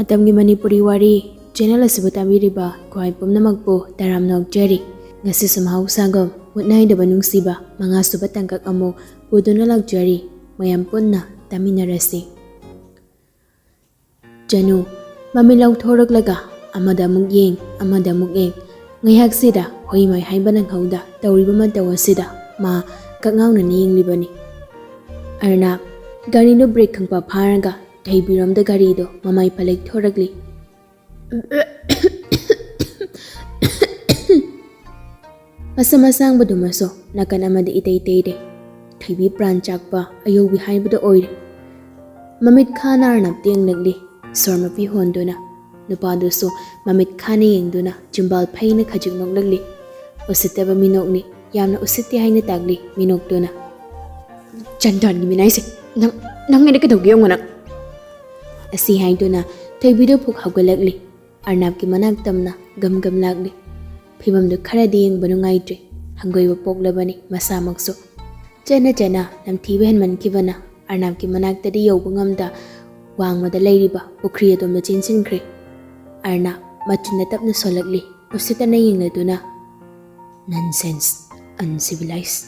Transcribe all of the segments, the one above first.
Matamgi Manipuri Wari channel asibu tamiriba kwai pumnamakpo taram nokjari ngasi samhau sagam Mutnaidaba Nungshiba manga suba tangkak amok puduna lakjari mayam punna taminarasi. Janu mamilaw thoraklaga amada amuk yeng ngayak sida hoimai haiba nanghauda tawriba mataw asida ma kakngawna niyinglibani. Arna gari no break khangpa pharaga thaibiramda gari do mamai palek thorakli. Masang badumaso nakan amada itay-itay thaibi pran chakpa ayobi haibada oire. Mamit khana arnab tiyang nagli sorma pi honduna nupaduso mamit khana yengduna jimbal phaina khajik noklagli usitaba minokni yamna usitti haina tagli minokduna. Jandan gi minaise nang ngene ka dogyo ngona asi haiduna thaibido phuk hawgalagli arnab ki manak tamna gam lagli phibamdu kharadi yengba nungaitri hangoiba poklabani masamakso chena namthiba henman kibana arnab ki manak tadi yobu ngamda wangmada leiriba pukri adomda chinsinkre. Arnab machuna tapna solagli usitana yengladuna nonsense uncivilized.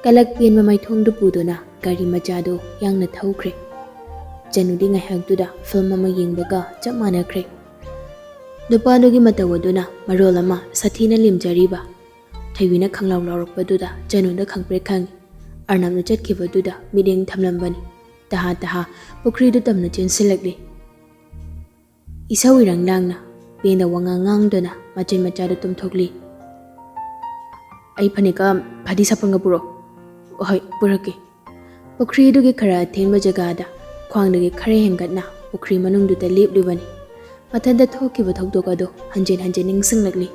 Kalakpian mamay thongdu puduna gari machado yangna thawkre. Janudi ngaihagduda film mama yengbaga chap manakre. Nupadugi matawaduna marol ama sathina limjariba thaibina khanglaw lawrakpaduda januda khangpre khangi arnabna chatkibaduda mideng thamlambani taha pukri du tamna chensilagli. Isawirang langna penda wangangangduna machin machado tumthokli. Ai phanika phadi sapanga puro ohoi purake pukri dugi khara thenba jagada khwangdagi khare hengatna pukri manungduda leplibani mathanda thokiba thokdokado hanjen ningsinglagli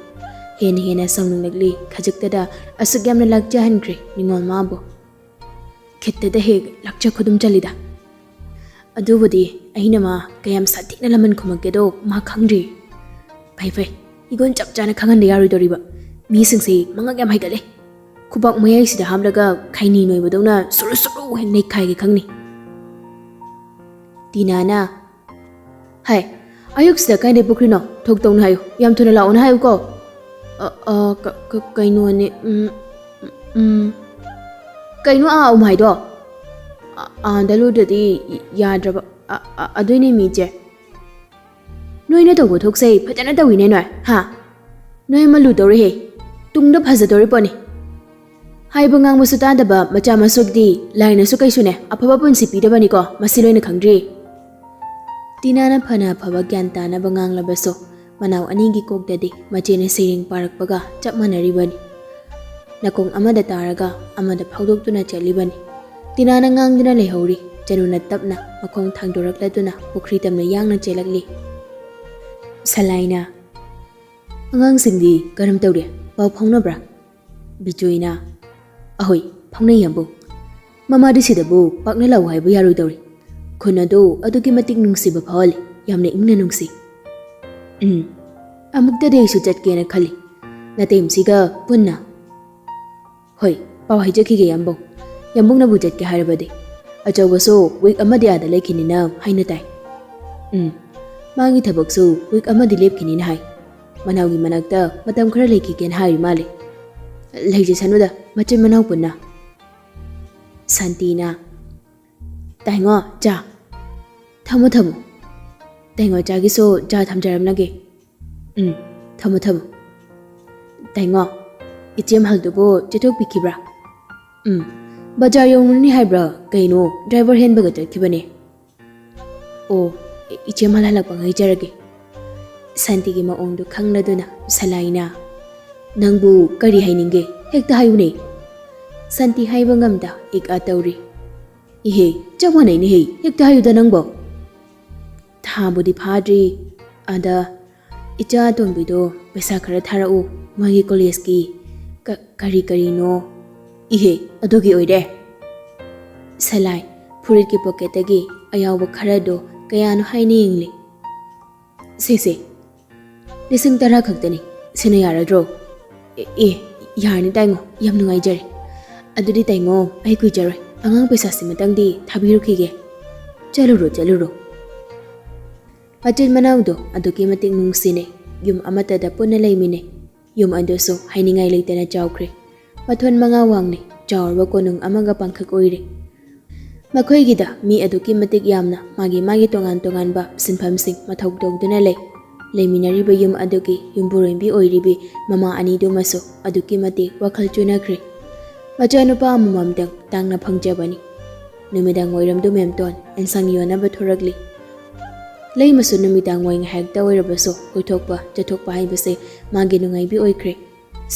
hena samnunglagli khajiktada asuk yamna lakja hankre ningol mabo khittada he lakja khudum chalida adubudi aina ma kayam sathina laman khumaggedo ma khangri phai igon chapchana khangande yari doriba mi singse mangak yam haigale kubak mayai sida hamlaga khaini noibadona suru hen nei khai ge khangni. Dinana hai ayuk sida kaine pukri no thok tong hayu yam thuna la on hayu ko kaino ne kaino a umai do dalu dadi yadraba adoine mi je noina togo thoksei phajana tawine noi ha noi malu dori he tungda phajadori poni haiba ngangbasu tadaba macha masukdi laina su kaisune afaba punsi pidabani ko masiloina khangdri. Dinana phana phaba gyan tana bangang labaso manaw anigi kokdadi machene sering parakpaga chap manaribani nakong amada taraga amada phawdoktuna chalibani. Dinana ngangdina lehori januna tapna makhong thangdorakladuna pukri tamna yangna chelagli. Salaina angang singdi karam tawre paw phawnabra bijoina ahoi phawnai yambo mama disidabu pakna law haiba yaroi dawri khunado adugi matik nungsiba phawali yamna ingna nungsi amukta de su chatkena khali natemsiga punna hoi paw haijakige yambong na bujat ke harabade achawbaso week amadi ada lekhinina haina tai mangi thabaksu week amadi lepkhinina hai manawgi manakta matam khara lekhigen hari male leije sanuda machin manaw punna. Santina taingo cha thamo taingo cha gi so cha thamjaram nage thamo taingo ichem haldubo chetok pikibra bajar yongni haibra kaino driver hen baga tatkibane o ichem halak pangai jarage. Santi gi maongdu khangladuna salaina nangbu kari haininge hekta hayune. Santi haiba ngamda ik atawri ihe chawanai ni he hekta hayuda nangbo thabudi phadri ada icha tombido pesa khara tharau magi college ki kari no ihe adugi oide. Salai furit ki pocket agi ayawba khara do kayano haini ingli se lising tara khaktani sina yaradro yarni taingo yam nungai jare adudi taingo ai kuijaroi angang pesa simatangdi thabirukhige chaluro Machin manawdo aduki matik nungsine yum amatada punna leimine yum adoso hainingai leitana chawkre mathon manga wangni chawrba konung amaga pangkhak oire makhoi mi aduki matik yamna magi tongan ba sinphamsing mathau tawduna leiminariba yum aduki yumburoimbi oiribi mama anidu maso aduki matik wakhal chunakre machanupa amamamdang tangna phangjabani numidang oiramdu memton ensang yonaba thoragli leimasu numidang wai ngahak ta oirabaso koithokpa chathokpa haibase magi nungaibi oikre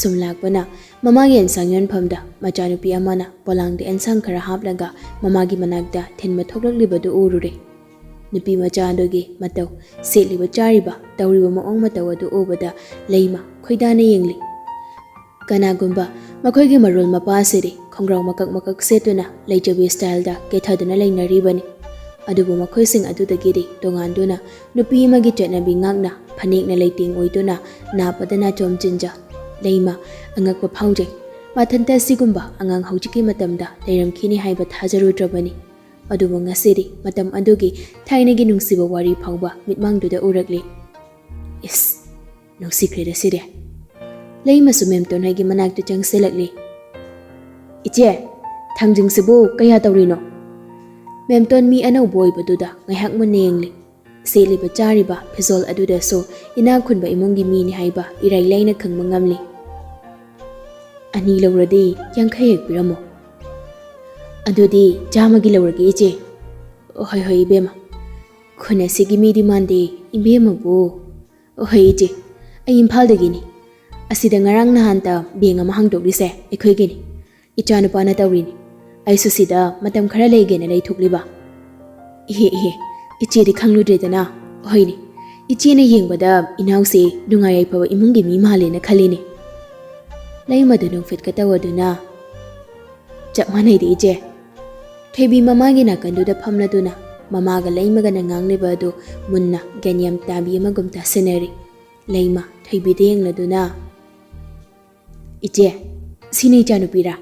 sumlakpana mamagi ensang yon phamda machanupi amana polangde ensang khara haplaga mamagi manakda thenma thoklaklibadu urure nupi machadogi matau setliba chariba tawriba maong matau adu obada leima khoidana yengli kanagumba makhoigi marul mapasiri khongrau makak setuna leijabi style da kethaduna leinaribani adubu makhoising adudagiri tonganduna nupi magi chetnabi ngakna phanikna leiting oiduna napadana chomchinja leima angakpa phauje mathanta sigumba angang haujiki matamda leiramkhini haiba thajarudrabani adubu ngasiri matam adugi thainagi nungsiba wari phauba mitmangduda uragli is nusikreda sire leima sumemton hagi manaktu changselakli iche thangjingsibu kaya tawrino memton mi anau boy baduda ngaihak munengli seliba chariba phizol aduda so ina khunba imungi mi ni haiba irai laina khangma ngamli ani lawradi yankhai piramo adudi jamagi lawragi iche hoi bema khuna sigi mi di mande ibema bu hoi iche ai imphal dagini asida ngarang nahanta benga ma hangdokrise ekhoi gini ichana pana tawrini aisu sida matam khara leigena leithukliba he iche di khangludredana hoini iche na yengbada inause dungai phaba imungi mi male na khalini leimadu nung fit ka tawaduna chapmanai de iche thebi mamagi na kanduda phamladuna mamaga leimaga na ngangliba adu munna ganyam tabi amagum ta seneri leima thebi de yengladuna iche sini chanupira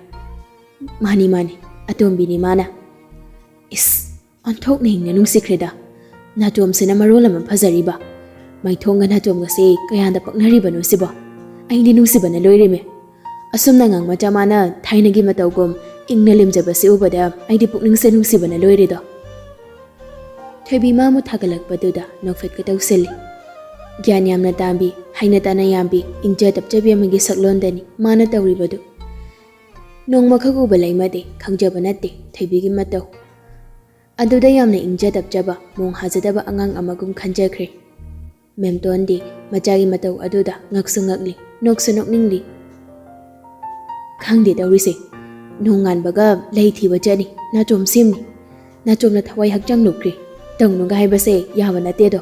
mani atombini mana is onthok ningna nungsikreda natom sina marola ma phajariba maithonga natom ga se kayanda paknariba no sibo aini nungsiba na loireme asumna ngang macha mana thainagi matawgom ingna lemjaba se ubada aidi pukning se nungsiba na loiredo thebi mamu thagalak baduda nokfet ka tawseli gyan yamna tambi haina tana yambi ingja tapchabi amagi saklondani mana tawribadu nongma khaguba laimade khangjaba natte theibigi matau aduda yamna ingja tapchaba mong hajadaba angang amagum khanjakhre memtondi machagi matau aduda ngaksu ngakli noksu nokningli khangde tawrise nongan baga leithiba chani na chom simni na chomna thawai hakjang nukri tangnu ga haibase yaba nate do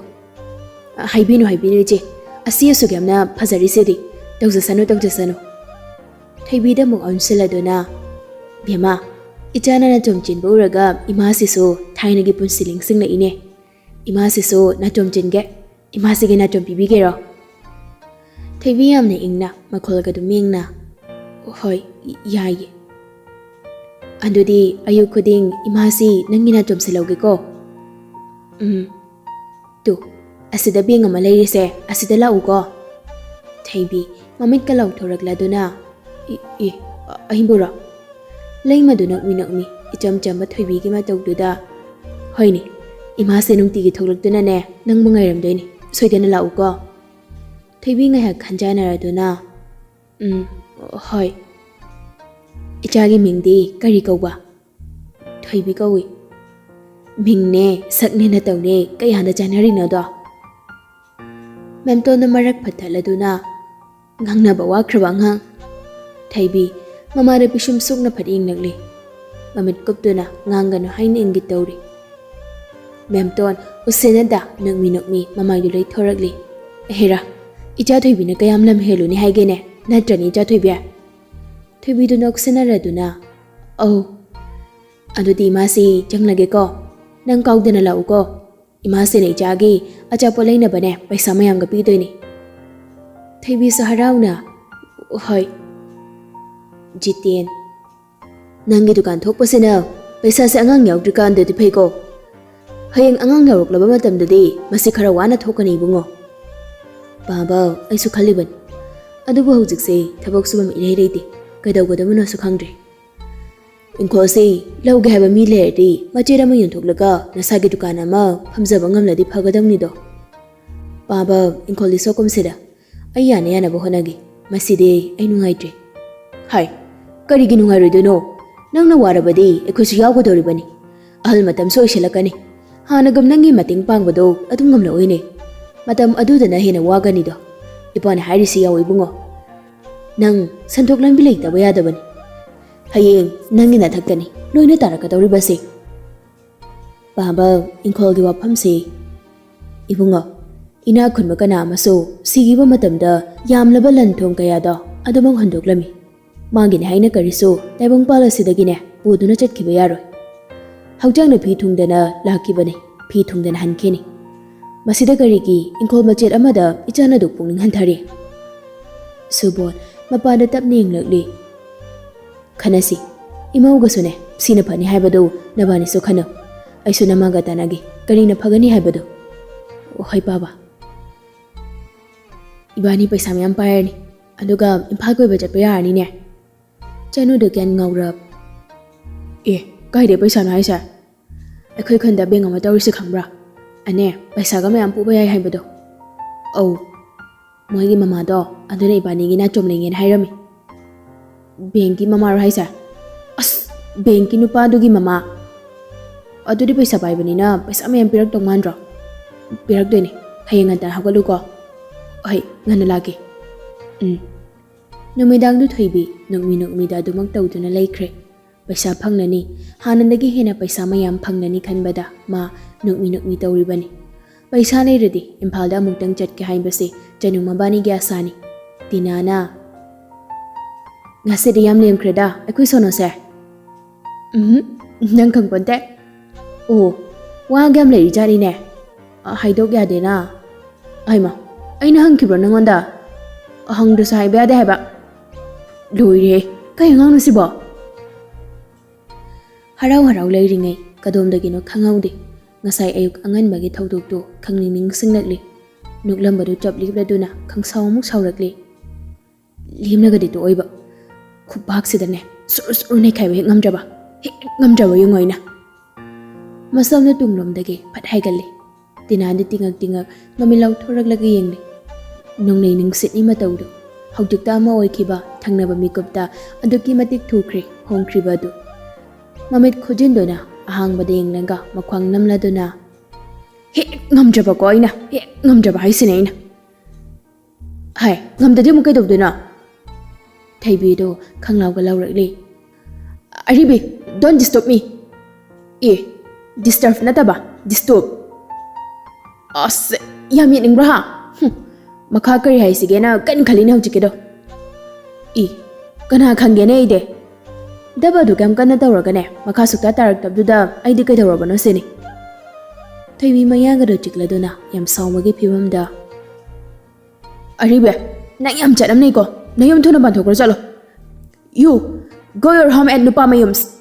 haibinu je asi sugyamna phajari sedi tawjasano theibida muk onsiladuna bema ichana na chomchin boraga imasi so thainagi punsiling singna ine imasi so na chomchin ge imasi ge na chompi bige ro theibi yamna ingna makholga du mingna hoi yayi andudi ayu khuding imasi nangina chomsiloge ko tu asida binga malayrise asida lau ko theibi mamit ka lau thorakladuna ahimbura leimadu nakmi icham chamba thoibi gi ma tawduda hoini imase nungti gi thoklakduna ne nang mangairamdoini soidena lau ko theibi ngai ha khanjana raduna hoi ichagi mingdi kari kawba thoibi kawi mingne sakne na tawne kayana janari na do memto na marak phathaladuna ngangna bawa khraba ngang thaibi mamara pishum sukna phating nagli mamit kuptuna ngangano haina ingi tawri memton usenada nagmi mamai du lei thoragli hera icha thoibi na kayam lam heluni haigene natrani cha thoibi thoibi du noksena raduna oh adudi masi changlage ko nang kaudena lau ko imase nei chagi acha polaina bane paisa mayam ga pidoini theibi saharauna hoi jiten nangi dukan thokpasena paisa se angang yaudrikan de phei ko Hayang angang naruklaba matamdadi masi khara wana thokani bungo. Baba aisu khaliban. Adubu hujikse thabak subam irei reiti. Kaidawgadamuna su khangdre. Inkosi lauge haba mi lerdi machera ma yunthoklaga nasagi dukana ma phamjaba ngamladi phagadamni do. Baba inkoli sokomsida. Ayana yana bohonagi. Maside ai nungaitre. Hai. Karigi nungairoidono. Nangna warabadi ekhosu yawgadoribani. Ahal matam soisilakani. Hanagam nangi mating pangbado adum ngamla oine. Matam adudana hena wagani do. Ipana hairisi yawi bungo. Nang santok lambi leitaba yadabani. Hayeng nangi nathakani loina tarakadoribase. Baba inkolgi waphamse. Ibungo. Ina khunba kana amaso sigiba matamda yamlaba lanthong kayada adumang handoklami. Mangin haina kariso taibang palasidagine buduna chatkhiba yaroi. Haujangna phi thungdana lakibane phi thungdana hankeni. Masida karigi inkol machet amada ichana duk pungning hanthari. Subon mapada tapni inglakli. Khanasi imauga sune sina phani haibado nabani so khana. Aisu namaga tanagi karina phagani haibado. Ohai baba. Ibani paisa mayam pairani aduga imphal koi chatpa yarani ne. Chanu de kyan ngaurap. Kaide paisa na haisa. Akhoi khanda beng ama tawrisi khambra. Ane paisa ga mayam puba yai haibado. Au moigi mama do aduna ibani gi na chomlingen hairami. Benki mama ro haisa. As benki nupa dugi mama. Adudi paisa paibani na paisa mayam pirak tong mandro. Pirak doini hayeng antan hagalu ko. Ai ngana lagi. Numidang du thoibi nungmida dumang tawduna laikre. Paisa phangnani hanandagi hena paisa mayam phangnani khanbada ma nungmi tawribani. Paisa leiradi imphalda amutang chatke haibase janung mabani gi asani. Tinana ngase de yam lemkreda akhui sono se. Nang khangponte. Oh wa gam leiri jari ne. Haidok yade na. Aima aina hangkibro nangonda. Hangdu saiba yade haba. Loire kay ngang sibo. Harau leiringai kadomdagino khangaude. Ngasai ayuk angan bagi thaudokto khangning singlakli. Nuklambadu chaplibladuna khangsaw saurakli. Limnagadi to oiba. Khubaksidane sur ne khaiba ngamjaba yungoina. Masamna tunglomdagi phat haigalli. Tinandi tingak mamilaw thoraklagi yengli. Nongnei ningsitni matawdu. Haujukta ama oikiba thangnaba mikupta aduki matik thukri hongkribadu. Mamit khujindona ahangbada yenglanga makhwang namladuna. Ngamjaba ko aina. Ngamjaba haisine aina. Hai ngamdadi mu kaidawduna. Thaibido khanglawga lawrakli. Aribi don't disturb me. Disturb nataba disturb. As yami ningbra ha. Makha kari haisige na kan khalina hujikedo. Kana khangene ide. Daba du kam kana tawragane makha sukta tarak tabduda aidi kaidawrabano sini. Thaibi mayaga do chikladuna yam sawmagi phibamda. Aribe nang yam charamnei ko nayum thuna banthokro chalo. You go your home and nupa mayums.